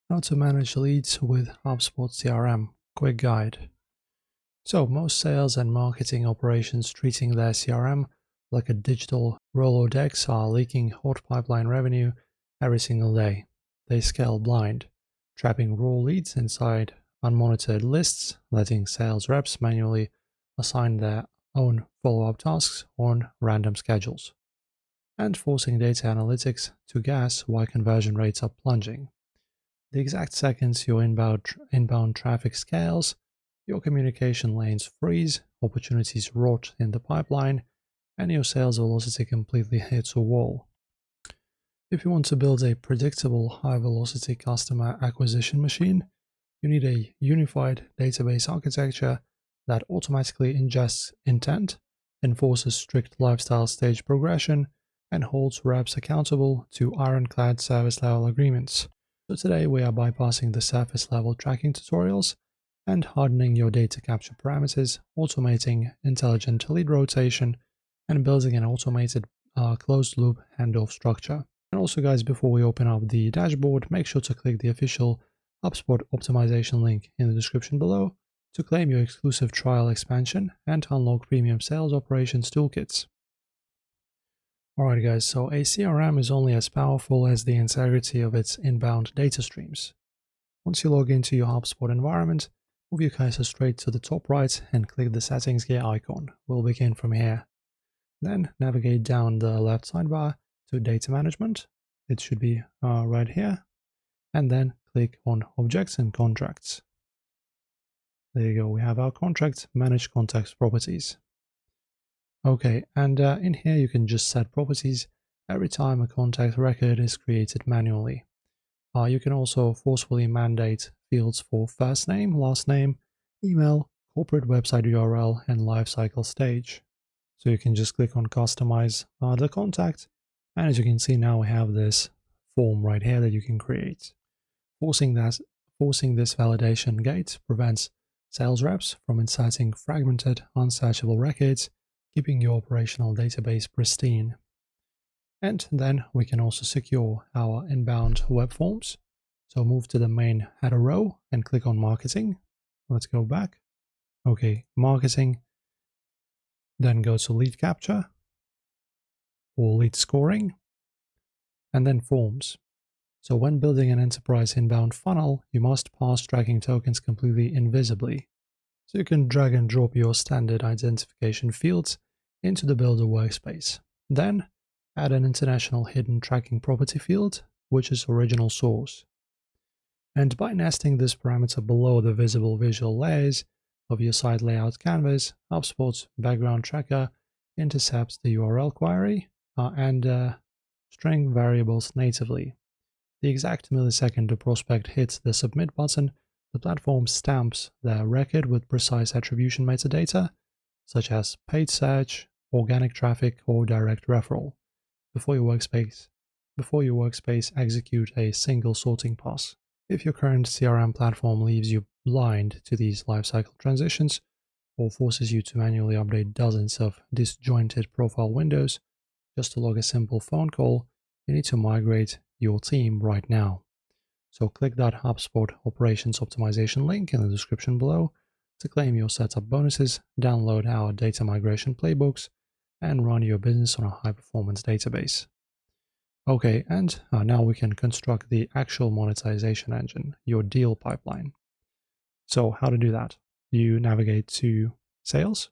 How to manage leads with HubSpot CRM. Quick guide. So most sales and marketing operations treating their CRM like a digital Rolodex are leaking hot pipeline revenue every single day. They scale blind, trapping raw leads inside unmonitored lists, letting sales reps manually assign their own follow-up tasks on random schedules, and forcing data analytics to guess why conversion rates are plunging. The exact seconds your inbound traffic scales, your communication lanes freeze, opportunities rot in the pipeline, and your sales velocity completely hits a wall. If you want to build a predictable high-velocity customer acquisition machine, you need a unified database architecture that automatically ingests intent, enforces strict lifestyle stage progression, and holds reps accountable to ironclad service level agreements. So today we are bypassing the surface level tracking tutorials and hardening your data capture parameters, automating intelligent lead rotation, and building an automated closed loop handoff structure. And also guys, before we open up the dashboard, make sure to click the official HubSpot optimization link in the description below to claim your exclusive trial expansion and unlock premium sales operations toolkits. Alright guys, so a CRM is only as powerful as the integrity of its inbound data streams. Once you log into your HubSpot environment, move your cursor straight to the top right and click the settings gear icon. We'll begin from here. Then navigate down the left sidebar to data management. It should be right here. And then click on objects and contracts. There you go, we have our contract, manage context properties. Okay, and in here you can just set properties every time a contact record is created manually. You can also forcefully mandate fields for first name, last name, email, corporate website URL, and lifecycle stage. So you can just click on customize the contact, and as you can see now we have this form right here that you can create. Forcing this validation gate prevents sales reps from inserting fragmented, unsearchable records, keeping your operational database pristine. And then we can also secure our inbound web forms. So move to the main header row and click on marketing. Let's go back. Okay, marketing. Then go to lead capture or lead scoring, and then forms. So when building an enterprise inbound funnel, you must pass tracking tokens completely invisibly. So you can drag and drop your standard identification fields into the builder workspace. Then add an international hidden tracking property field, which is original source. And by nesting this parameter below the visible visual layers of your site layout canvas, HubSpot's background tracker intercepts the URL query and string variables natively. The exact millisecond the prospect hits the submit button, the platform stamps the record with precise attribution metadata, such as paid search, organic traffic, or direct referral, before your workspace execute a single sorting pass. If your current CRM platform leaves you blind to these lifecycle transitions, or forces you to manually update dozens of disjointed profile windows just to log a simple phone call, you need to migrate your team right now. So click that HubSpot operations optimization link in the description below to claim your setup bonuses, download our data migration playbooks, and run your business on a high-performance database. Okay, and now we can construct the actual monetization engine, your deal pipeline. So how to do that? You navigate to Sales,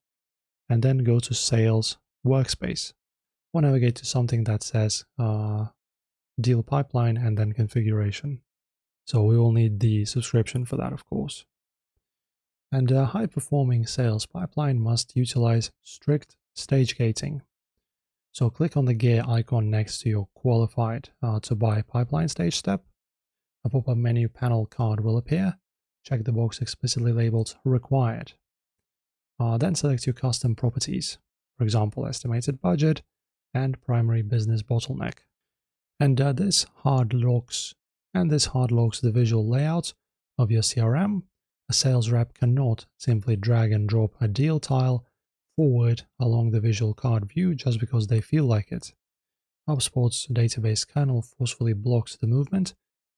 and then go to Sales Workspace. Or navigate to something that says Deal Pipeline and then Configuration. So we will need the subscription for that, of course. And a high-performing sales pipeline must utilize strict stage gating. So click on the gear icon next to your qualified to buy pipeline stage step. A pop-up menu panel card will appear. Check the box explicitly labeled Required. Then select your custom properties, for example, estimated budget and primary business bottleneck. And this hard locks the visual layout of your CRM. A sales rep cannot simply drag and drop a deal tile forward along the visual card view just because they feel like it. HubSpot's database kernel forcefully blocks the movement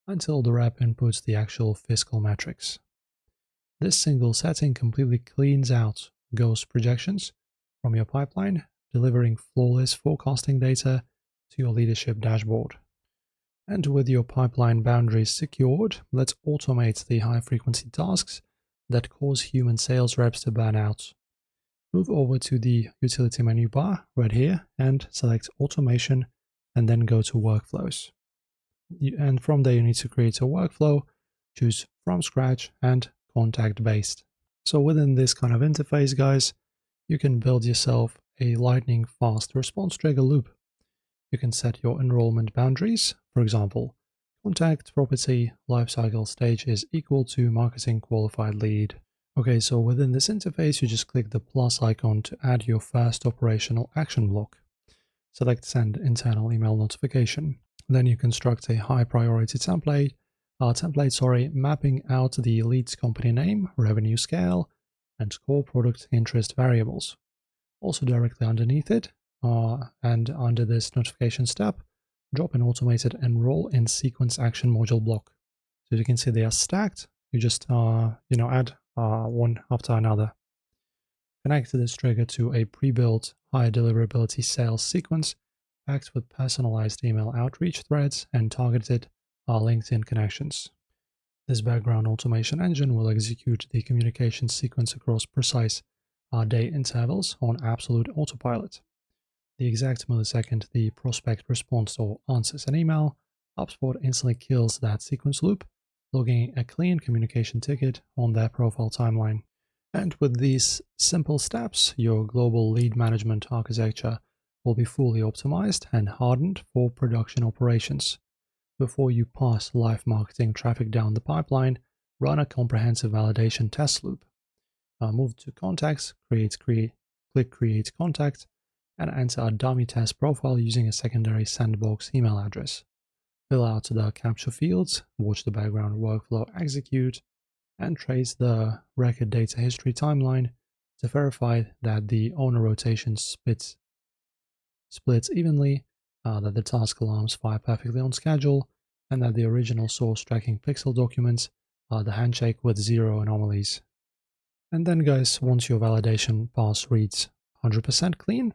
until the rep inputs the actual fiscal metrics. This single setting completely cleans out ghost projections from your pipeline, delivering flawless forecasting data to your leadership dashboard. And with your pipeline boundaries secured, let's automate the high-frequency tasks that cause human sales reps to burn out. Move over to the utility menu bar right here and select Automation, and then go to Workflows. And from there, you need to create a workflow, choose From Scratch and Contact-Based. So within this kind of interface, guys, you can build yourself a lightning fast response trigger loop. You can set your enrollment boundaries. For example, contact property lifecycle stage is equal to marketing qualified lead. Okay, so within this interface, you just click the plus icon to add your first operational action block. Select Send Internal Email Notification. Then you construct a high priority template, mapping out the lead's company name, revenue scale, and core product interest variables. Also directly underneath it, and under this notification step, drop an automated enroll in sequence action module block. So as you can see, they are stacked. You just add one after another. Connect this trigger to a pre-built high deliverability sales sequence packed with personalized email outreach threads and targeted LinkedIn connections. This background automation engine will execute the communication sequence across precise day intervals on absolute autopilot. The exact millisecond the prospect responds or answers an email, HubSpot instantly kills that sequence loop, logging a clean communication ticket on their profile timeline. And with these simple steps, your global lead management architecture will be fully optimized and hardened for production operations. Before you pass live marketing traffic down the pipeline, run a comprehensive validation test loop. Move to Contacts, click Create Contact, and enter a dummy test profile using a secondary sandbox email address. Fill out the capture fields, watch the background workflow execute, and trace the record data history timeline to verify that the owner rotation splits evenly, that the task alarms fire perfectly on schedule, and that the original source tracking pixel documents the handshake with 0 anomalies. And then, guys, once your validation pass reads 100% clean,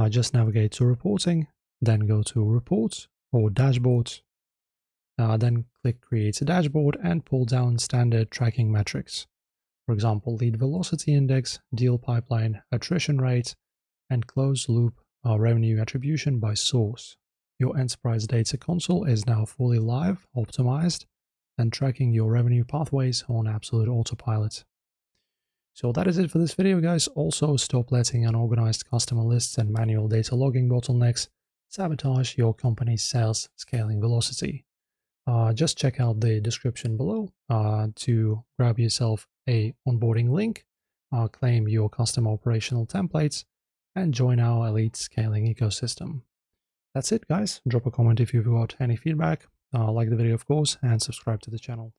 just navigate to Reporting, then go to Reports or Dashboards, then click Create a Dashboard and pull down standard tracking metrics. For example, lead velocity index, deal pipeline, attrition rate, and closed loop revenue attribution by source. Your enterprise data console is now fully live, optimized, and tracking your revenue pathways on absolute autopilot. So that is it for this video, guys. Also, stop letting unorganized customer lists and manual data logging bottlenecks sabotage your company's sales scaling velocity. Just check out the description below to grab yourself a onboarding link, claim your custom operational templates, and join our elite scaling ecosystem. That's it, guys. Drop a comment if you've got any feedback, like the video, of course, and subscribe to the channel.